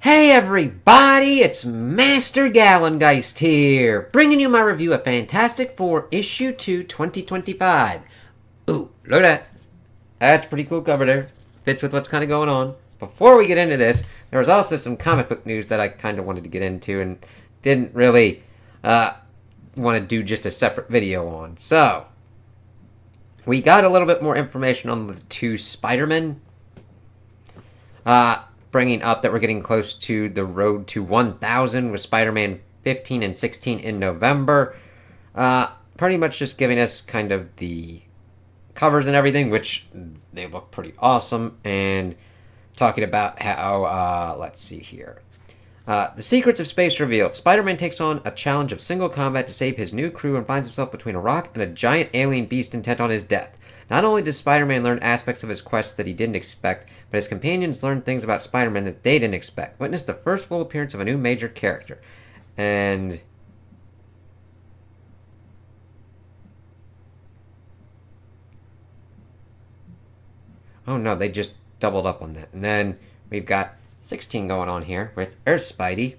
Hey everybody, it's Master Gallengeist here, bringing you my review of Fantastic Four Issue 2 2025. Ooh, look at that. That's a pretty cool cover there. Fits with what's kind of going on. Before we get into this, there was also some comic book news that I kind of wanted to get into and didn't really want to do just a separate video on. So, we got a little bit more information on the two Spider-Men. Bringing up that we're getting close to the road to 1,000 with Spider-Man 15 and 16 in November. Pretty much just giving us kind of the covers and everything, which they look pretty awesome, and talking about how, let's see here. The secrets of space revealed. Spider-Man takes on a challenge of single combat to save his new crew and finds himself between a rock and a giant alien beast intent on his death. Not only does Spider-Man learn aspects of his quest that he didn't expect, but his companions learn things about Spider-Man that they didn't expect. Witness the first full appearance of a new major character. And oh no, they just doubled up on that. And then we've got 16 going on here with Earth Spidey.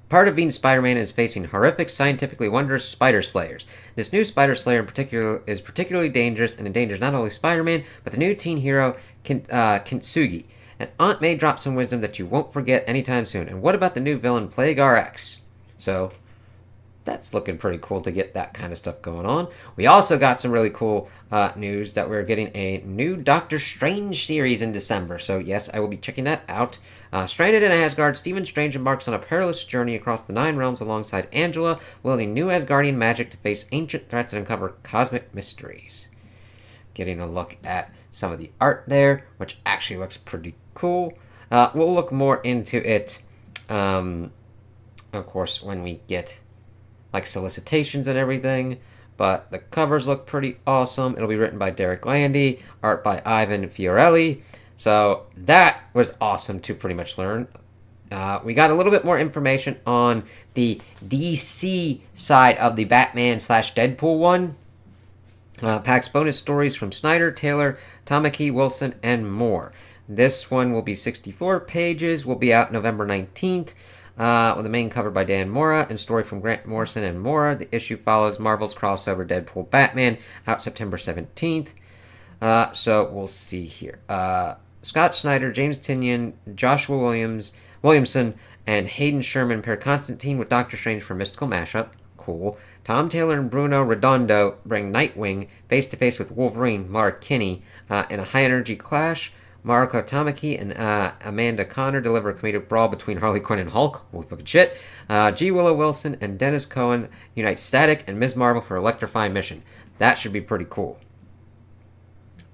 Part of being Spider-Man is facing horrific, scientifically wondrous spider slayers. This new spider slayer in particular is particularly dangerous and endangers not only Spider-Man, but the new teen hero, Kintsugi. And Aunt May dropped some wisdom that you won't forget anytime soon. And what about the new villain, Plague RX? So, that's looking pretty cool to get that kind of stuff going on. We also got some really cool news that we're getting a new Doctor Strange series in December. So yes, I will be checking that out. Stranded in Asgard, Stephen Strange embarks on a perilous journey across the 9 realms alongside Angela, wielding new Asgardian magic to face ancient threats and uncover cosmic mysteries. Getting a look at some of the art there, which actually looks pretty cool. We'll look more into it, of course, when we get like solicitations and everything, but the covers look pretty awesome. It'll be written by Derek Landy, art by Ivan Fiorelli, so that was awesome to pretty much learn. We got a little bit more information on the DC side of the Batman / Deadpool one. Packs bonus stories from Snyder, Taylor, Tamaki, Wilson, and more. This one will be 64 pages, will be out November 19th. With the main cover by Dan Mora and story from Grant Morrison and Mora. The issue follows Marvel's crossover Deadpool Batman, out September 17th. So we'll see here. Scott Snyder, James Tynion, Joshua Williamson, and Hayden Sherman pair Constantine with Doctor Strange for Mystical Mashup. Cool. Tom Taylor and Bruno Redondo bring Nightwing face-to-face with Wolverine, Laura Kinney, in a high-energy clash. Mariko Tamaki and Amanda Connor deliver a comedic brawl between Harley Quinn and Hulk. Holy fucking shit. G. Willow Wilson and Dennis Cohen unite Static and Ms. Marvel for Electrifying Mission. That should be pretty cool.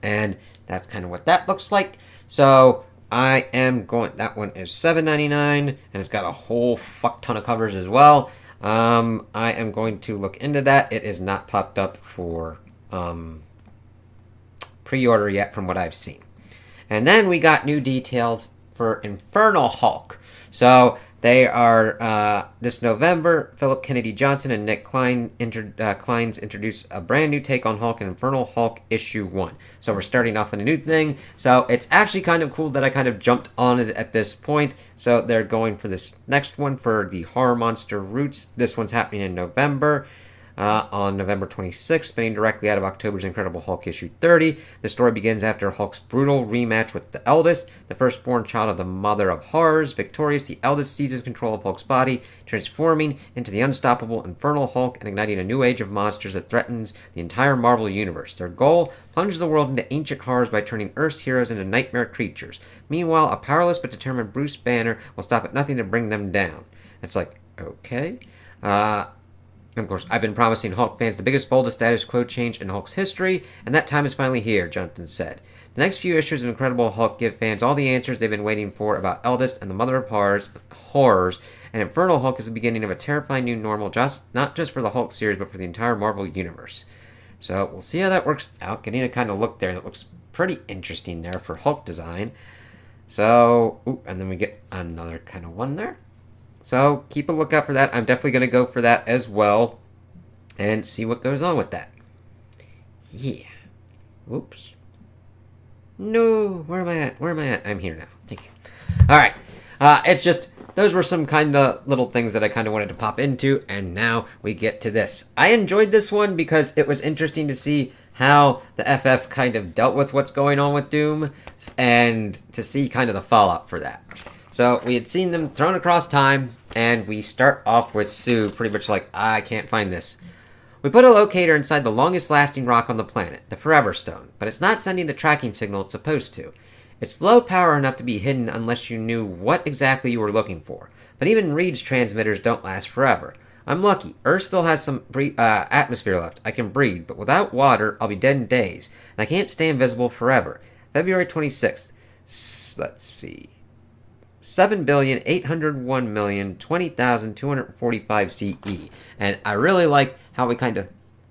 And that's kind of what that looks like. So I am going... That one is $7.99, and it's got a whole fuck ton of covers as well. I am going to look into that. It is not popped up for pre-order yet from what I've seen. And then we got new details for Infernal Hulk. So they are, this November, Philip Kennedy Johnson and Nick Kleins introduce a brand new take on Hulk in Infernal Hulk issue 1. So we're starting off with a new thing. So it's actually kind of cool that I kind of jumped on it at this point. So they're going for this next one for the Horror Monster Roots. This one's happening in November. On November 26th, spinning directly out of October's Incredible Hulk issue 30. The story begins after Hulk's brutal rematch with the eldest, the firstborn child of the Mother of Horrors. Victorious, the eldest seizes control of Hulk's body, transforming into the unstoppable Infernal Hulk and igniting a new age of monsters that threatens the entire Marvel Universe. Their goal? Plunge the world into ancient horrors by turning Earth's heroes into nightmare creatures. Meanwhile, a powerless but determined Bruce Banner will stop at nothing to bring them down. It's like, okay. Of course, I've been promising Hulk fans the biggest, boldest status quo change in Hulk's history, and that time is finally here, Johnson said. The next few issues of Incredible Hulk give fans all the answers they've been waiting for about Eldest and the Mother of Horrors, and Infernal Hulk is the beginning of a terrifying new normal, not just for the Hulk series, but for the entire Marvel Universe. So we'll see how that works out. Getting a kind of look there that looks pretty interesting there for Hulk design. So, and then we get another kind of one there. So keep a lookout for that. I'm definitely going to go for that as well and see what goes on with that. Yeah. Oops. No. Where am I at? I'm here now. Thank you. All right. It's just, those were some kind of little things that I kind of wanted to pop into, and now we get to this. I enjoyed this one because it was interesting to see how the FF kind of dealt with what's going on with Doom, and to see kind of the fallout for that. So, we had seen them thrown across time, and we start off with Sue pretty much like, I can't find this. We put a locator inside the longest lasting rock on the planet, the Forever Stone, but it's not sending the tracking signal it's supposed to. It's low power enough to be hidden unless you knew what exactly you were looking for, but even Reed's transmitters don't last forever. I'm lucky. Earth still has some atmosphere left. I can breathe, but without water, I'll be dead in days, and I can't stay invisible forever. February 26th. Let's see. 7,801,020,245 CE. And I really like how we kind of,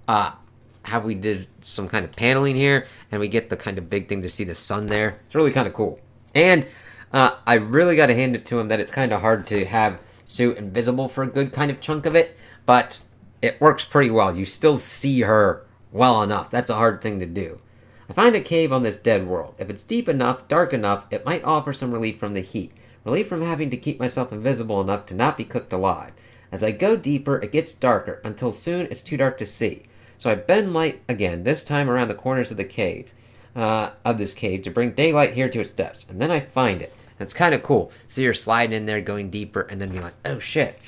how we did some kind of paneling here, and we get the kind of big thing to see the sun there. It's really kind of cool. And I really got to hand it to him that it's kind of hard to have Sue invisible for a good kind of chunk of it, but it works pretty well. You still see her well enough. That's a hard thing to do. I find a cave on this dead world. If it's deep enough, dark enough, it might offer some relief from the heat. Relief from having to keep myself invisible enough to not be cooked alive. As I go deeper, it gets darker, until soon it's too dark to see. So I bend light again, this time around the corners of the cave, this cave, to bring daylight here to its depths. And then I find it. And it's kind of cool. See her sliding in there, going deeper, and then being like, oh shit.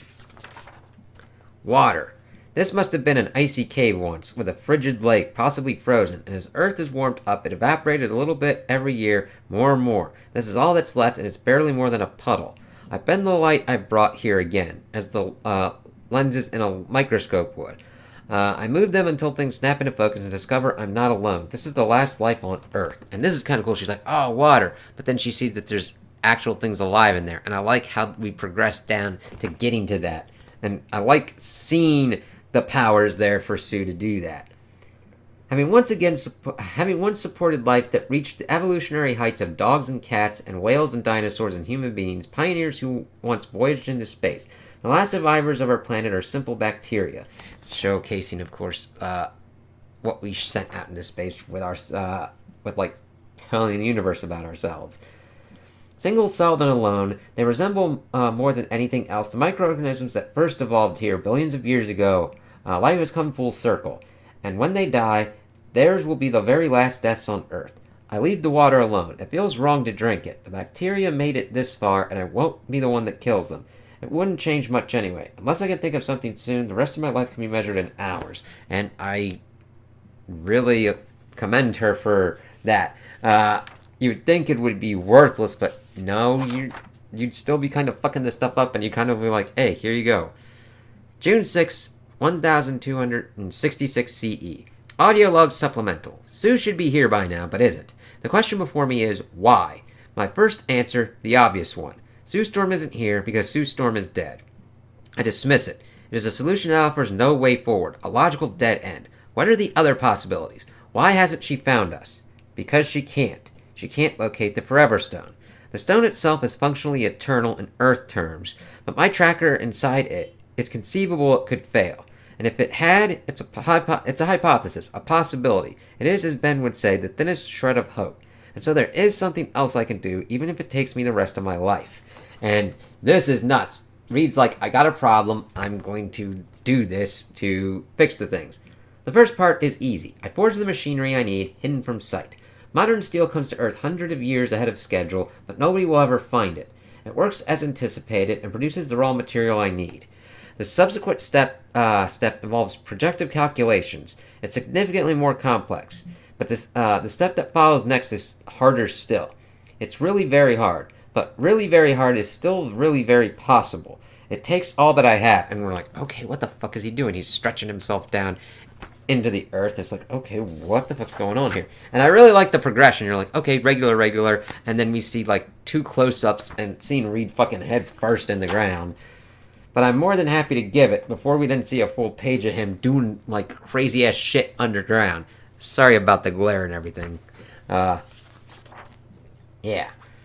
Water. This must have been an icy cave once, with a frigid lake, possibly frozen, and as Earth is warmed up, it evaporated a little bit every year, more and more. This is all that's left, and it's barely more than a puddle. I bend the light I brought here again, as the lenses in a microscope would. I move them until things snap into focus and discover I'm not alone. This is the last life on Earth. And this is kind of cool. She's like, oh, water. But then she sees that there's actual things alive in there. And I like how we progress down to getting to that. And I like seeing the powers there for Sue to do that. Having once supported life that reached the evolutionary heights of dogs and cats and whales and dinosaurs and human beings, pioneers who once voyaged into space, the last survivors of our planet are simple bacteria, showcasing, of course, what we sent out into space with our, with telling the universe about ourselves. Single-celled and alone, they resemble more than anything else the microorganisms that first evolved here billions of years ago. Life has come full circle, and when they die, theirs will be the very last deaths on Earth. I leave the water alone. It feels wrong to drink it. The bacteria made it this far, and I won't be the one that kills them. It wouldn't change much anyway. Unless I can think of something soon, the rest of my life can be measured in hours. And I really commend her for that. You'd think it would be worthless, but no, you'd still be kind of fucking this stuff up, and you kind of be like, hey, here you go. June 6, 1266 CE. Audio Love Supplemental. Sue should be here by now, but isn't. The question before me is, why? My first answer, the obvious one. Sue Storm isn't here because Sue Storm is dead. I dismiss it. It is a solution that offers no way forward, a logical dead end. What are the other possibilities? Why hasn't she found us? Because she can't. She can't locate the Forever Stone. The stone itself is functionally eternal in Earth terms, but my tracker inside it is conceivable it could fail. And if it had, it's a hypothesis, a possibility. It is, as Ben would say, the thinnest shred of hope. And so there is something else I can do, even if it takes me the rest of my life. And this is nuts. Reed's like, I got a problem. I'm going to do this to fix the things. The first part is easy. I forge the machinery I need, hidden from sight. Modern steel comes to Earth hundreds of years ahead of schedule, but nobody will ever find it. It works as anticipated and produces the raw material I need. The subsequent step involves projective calculations. It's significantly more complex, but the step that follows next is harder still. It's really very hard, but really very hard is still really very possible. It takes all that I have, and we're like, okay, what the fuck is he doing? He's stretching himself down into the earth. It's like, okay, what the fuck's going on here? And I really like the progression. You're like, okay, regular, and then we see like 2 close-ups and seeing Reed fucking head first in the ground. But I'm more than happy to give it before we then see a full page of him doing like crazy ass shit underground. Sorry about the glare and everything. Yeah.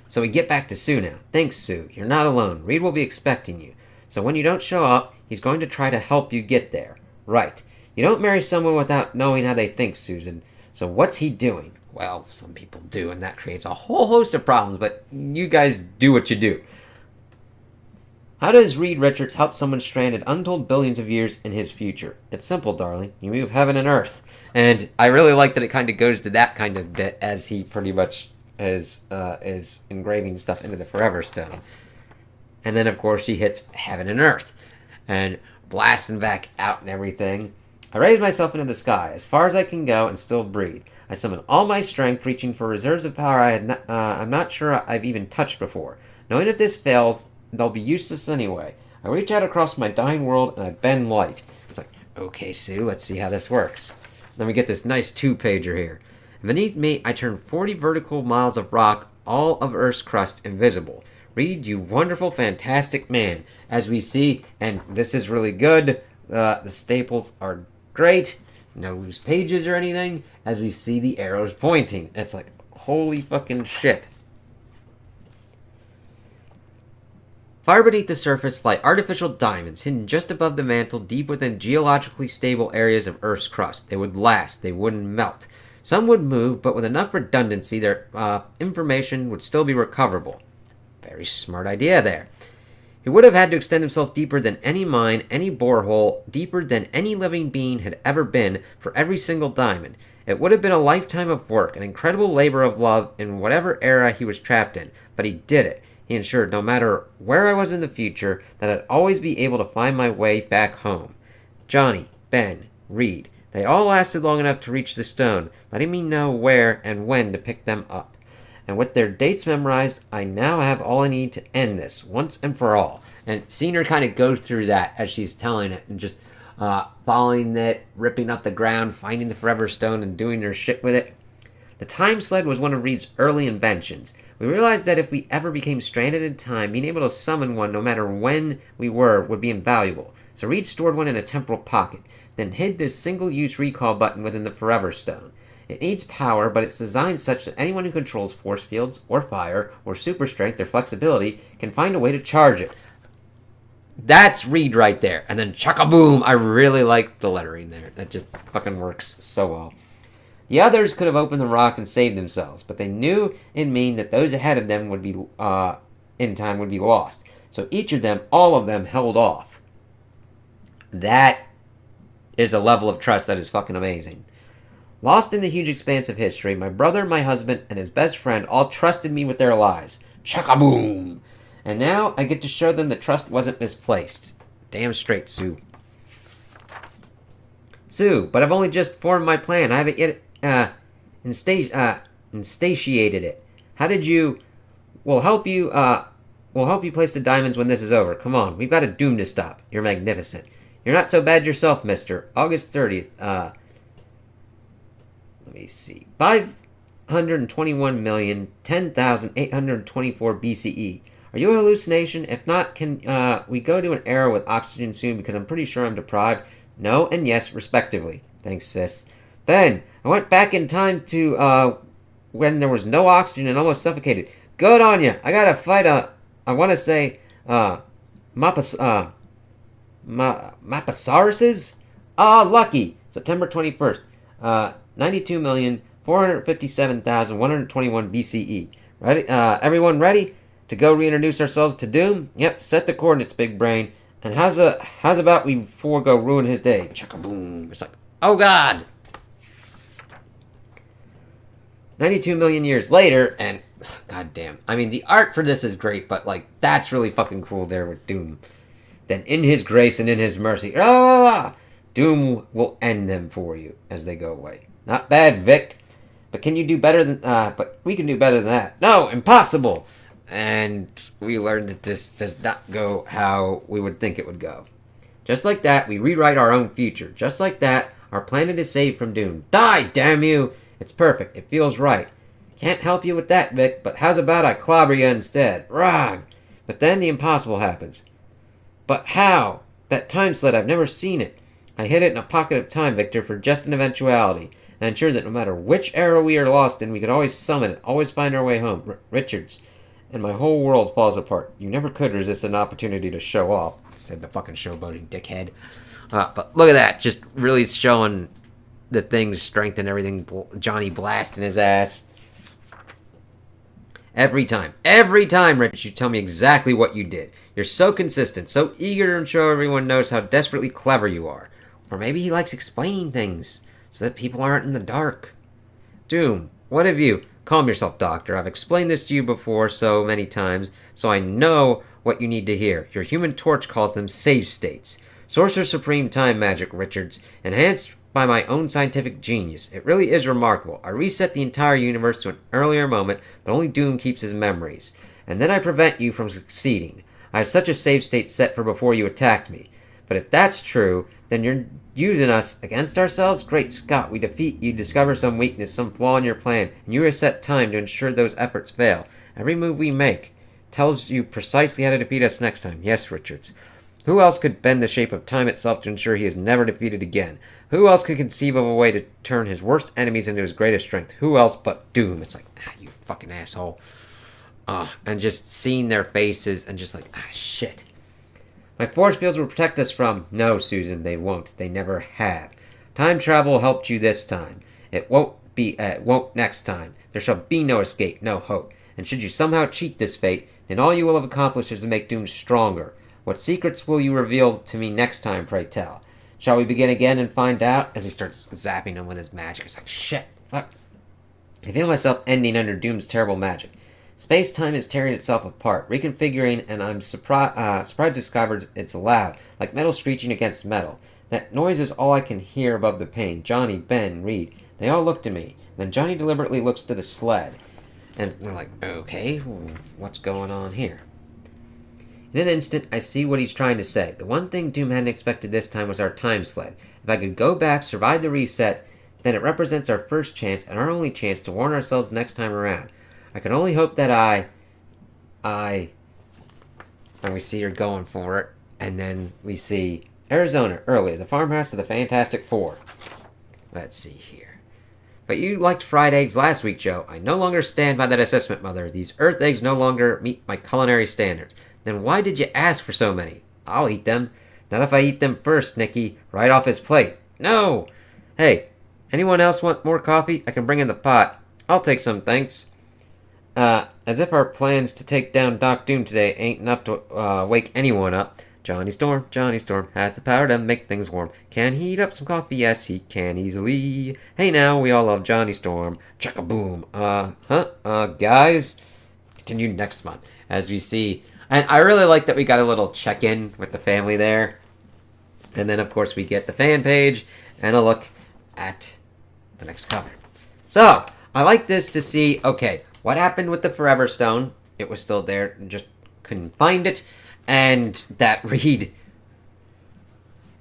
So we get back to Sue now. Thanks, Sue. You're not alone. Reed will be expecting you. So when you don't show up, he's going to try to help you get there. Right. You don't marry someone without knowing how they think, Susan. So what's he doing? Well, some people do, and that creates a whole host of problems, but you guys do what you do. How does Reed Richards help someone stranded untold billions of years in his future? It's simple, darling. You move heaven and earth. And I really like that it kind of goes to that kind of bit as he pretty much is engraving stuff into the Forever Stone. And then, of course, she hits heaven and earth. And blasting back out and everything. I raise myself into the sky, as far as I can go and still breathe. I summon all my strength, reaching for reserves of power I'm not sure I've even touched before. Knowing if this fails, they'll be useless anyway. I reach out across my dying world and I bend light. It's like, okay, Sue, let's see how this works. Then we get this nice 2-pager here. Beneath me, I turn 40 vertical miles of rock, all of Earth's crust, invisible. Reed, you wonderful, fantastic man. As we see, and this is really good, the staples are great. No loose pages or anything. As we see the arrows pointing. It's like, holy fucking shit. Far beneath the surface lie artificial diamonds, hidden just above the mantle, deep within geologically stable areas of Earth's crust. They would last, they wouldn't melt. Some would move, but with enough redundancy, their information would still be recoverable. Very smart idea there. He would have had to extend himself deeper than any mine, any borehole, deeper than any living being had ever been for every single diamond. It would have been a lifetime of work, an incredible labor of love in whatever era he was trapped in, but he did it. He ensured no matter where I was in the future, that I'd always be able to find my way back home. Johnny, Ben, Reed, they all lasted long enough to reach the stone, letting me know where and when to pick them up. And with their dates memorized, I now have all I need to end this, once and for all. And seeing her kind of go through that as she's telling it, and just following it, ripping up the ground, finding the Forever Stone, and doing her shit with it. The time sled was one of Reed's early inventions. We realized that if we ever became stranded in time, being able to summon one no matter when we were would be invaluable. So Reed stored one in a temporal pocket, then hid this single-use recall button within the Forever Stone. It needs power, but it's designed such that anyone who controls force fields, or fire, or super strength, or flexibility can find a way to charge it. That's Reed right there. And then chaka-boom! I really like the lettering there. That just fucking works so well. The others could have opened the rock and saved themselves, but they knew it'd mean that those ahead of them would be in time would be lost. So each of them, all of them, held off. That is a level of trust that is fucking amazing. Lost in the huge expanse of history, my brother, my husband, and his best friend all trusted me with their lives. Chaka-boom! And now I get to show them the trust wasn't misplaced. Damn straight, Sue. Sue, but I've only just formed my plan. I haven't yet instantiated it. How did you... We'll help you place the diamonds when this is over. Come on, we've got a doom to stop. You're magnificent. You're not so bad yourself, mister. August 30th, let me see. 521,010,824 BCE. Are you a hallucination? If not, can we go to an era with oxygen soon? Because I'm pretty sure I'm deprived. No and yes, respectively. Thanks, sis. Ben, I went back in time to when there was no oxygen and almost suffocated. Good on ya. I gotta fight I want to say Mapasauruses? Lucky. September 21st. 92,457,121 BCE. Ready? Everyone ready to go reintroduce ourselves to Doom? Yep, set the coordinates, big brain. And how's about we forego ruin his day? Chaka-boom. It's like, oh god! 92 million years later, and god damn. I mean, the art for this is great, but like, that's really fucking cool there with Doom. Then in his grace and in his mercy, Doom will end them for you as they go away. Not bad, Vic. But can you do better than, but we can do better than that. No, impossible! And we learned that this does not go how we would think it would go. Just like that, we rewrite our own future. Just like that, our planet is saved from doom. Die, damn you! It's perfect. It feels right. Can't help you with that, Vic, but how's about I clobber you instead? Rog! But then the impossible happens. But how? That time sled, I've never seen it. I hid it in a pocket of time, Victor, for just an eventuality. And ensure that no matter which era we are lost in, we could always summon it, always find our way home. Richards. And my whole world falls apart. You never could resist an opportunity to show off, said the fucking showboating dickhead. But look at that, just really showing the thing's strength and everything. Johnny blasting his ass. Every time, Richard, you tell me exactly what you did. You're so consistent, so eager to show everyone knows how desperately clever you are. Or maybe he likes explaining things so that people aren't in the dark. Doom, what have you... Calm yourself, Doctor. I've explained this to you before so many times, so I know what you need to hear. Your Human Torch calls them save states. Sorcerer Supreme time magic, Richards. Enhanced by my own scientific genius. It really is remarkable. I reset the entire universe to an earlier moment, but only Doom keeps his memories. And then I prevent you from succeeding. I have such a save state set for before you attacked me. But if that's true, then you're using us against ourselves? Great Scott, we defeat you, discover some weakness, some flaw in your plan, and you reset time to ensure those efforts fail. Every move we make tells you precisely how to defeat us next time. Yes, Richards. Who else could bend the shape of time itself to ensure he is never defeated again? Who else could conceive of a way to turn his worst enemies into his greatest strength? Who else but Doom? It's like, you fucking asshole. And just seeing their faces and just like, shit. My force fields will protect us from... No, Susan, they won't. They never have. Time travel helped you this time. It won't next time. There shall be no escape, no hope. And should you somehow cheat this fate, then all you will have accomplished is to make Doom stronger. What secrets will you reveal to me next time, pray tell? Shall we begin again and find out? As he starts zapping him with his magic. It's like, shit, fuck. I feel myself ending under Doom's terrible magic. Space-time is tearing itself apart, reconfiguring, and I'm surprised to discover it's loud, like metal screeching against metal. That noise is all I can hear above the pain. Johnny, Ben, Reed, they all look to me. Then Johnny deliberately looks to the sled. And we're like, okay, what's going on here? In an instant, I see what he's trying to say. The one thing Doom hadn't expected this time was our time sled. If I could go back, survive the reset, then it represents our first chance and our only chance to warn ourselves next time around. I can only hope that and we see her going for it, and then we see Arizona earlier, the farmhouse of the Fantastic Four. Let's see here. But you liked fried eggs last week, Joe. I no longer stand by that assessment, Mother. These Earth eggs no longer meet my culinary standards. Then why did you ask for so many? I'll eat them. Not if I eat them first, Nicky. Right off his plate. No! Hey, anyone else want more coffee? I can bring in the pot. I'll take some, thanks. As if our plans to take down Doc Doom today ain't enough to wake anyone up. Johnny Storm has the power to make things warm. Can he heat up some coffee? Yes, he can easily. Hey now, we all love Johnny Storm. Chuck-a-boom. Guys, continue next month. As we see, and I really like that we got a little check-in with the family there. And then, of course, we get the fan page and a look at the next cover. So, I like this to see, okay, what happened with the Forever Stone? It was still there, just couldn't find it. And that Reed...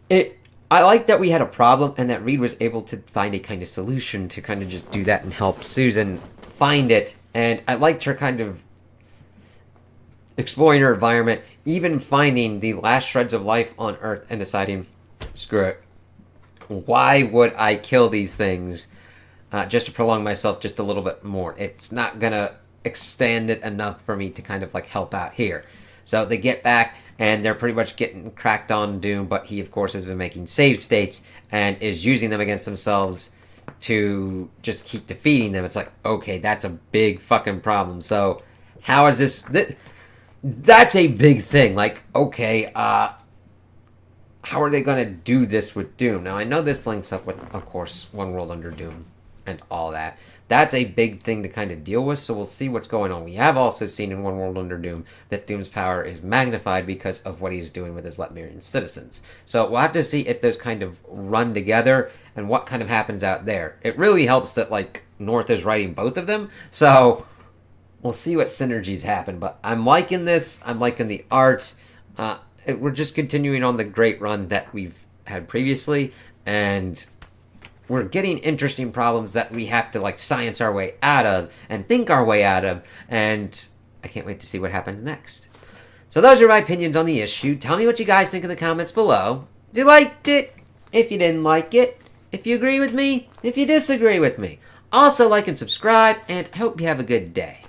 I like that we had a problem and that Reed was able to find a kind of solution to kind of just do that and help Susan find it. And I liked her kind of exploring her environment, even finding the last shreds of life on Earth and deciding, screw it. Why would I kill these things just to prolong myself just a little bit more? It's not going to extend it enough for me to kind of like help out here. So they get back and they're pretty much getting cracked on Doom, but he of course has been making save states and is using them against themselves to just keep defeating them. It's like, okay, that's a big fucking problem. So how is this... That's a big thing. Like, okay, how are they going to do this with Doom? Now, I know this links up with, of course, One World Under Doom and all that. That's a big thing to kind of deal with, so we'll see what's going on. We have also seen in One World Under Doom that Doom's power is magnified because of what he's doing with his Lepmirian citizens. So we'll have to see if those kind of run together and what kind of happens out there. It really helps that, like, North is writing both of them, so... We'll see what synergies happen, but I'm liking this. I'm liking the art. We're just continuing on the great run that we've had previously, and we're getting interesting problems that we have to like science our way out of and think our way out of, and I can't wait to see what happens next. So those are my opinions on the issue. Tell me what you guys think in the comments below. If you liked it, if you didn't like it, if you agree with me, if you disagree with me. Also like and subscribe, and I hope you have a good day.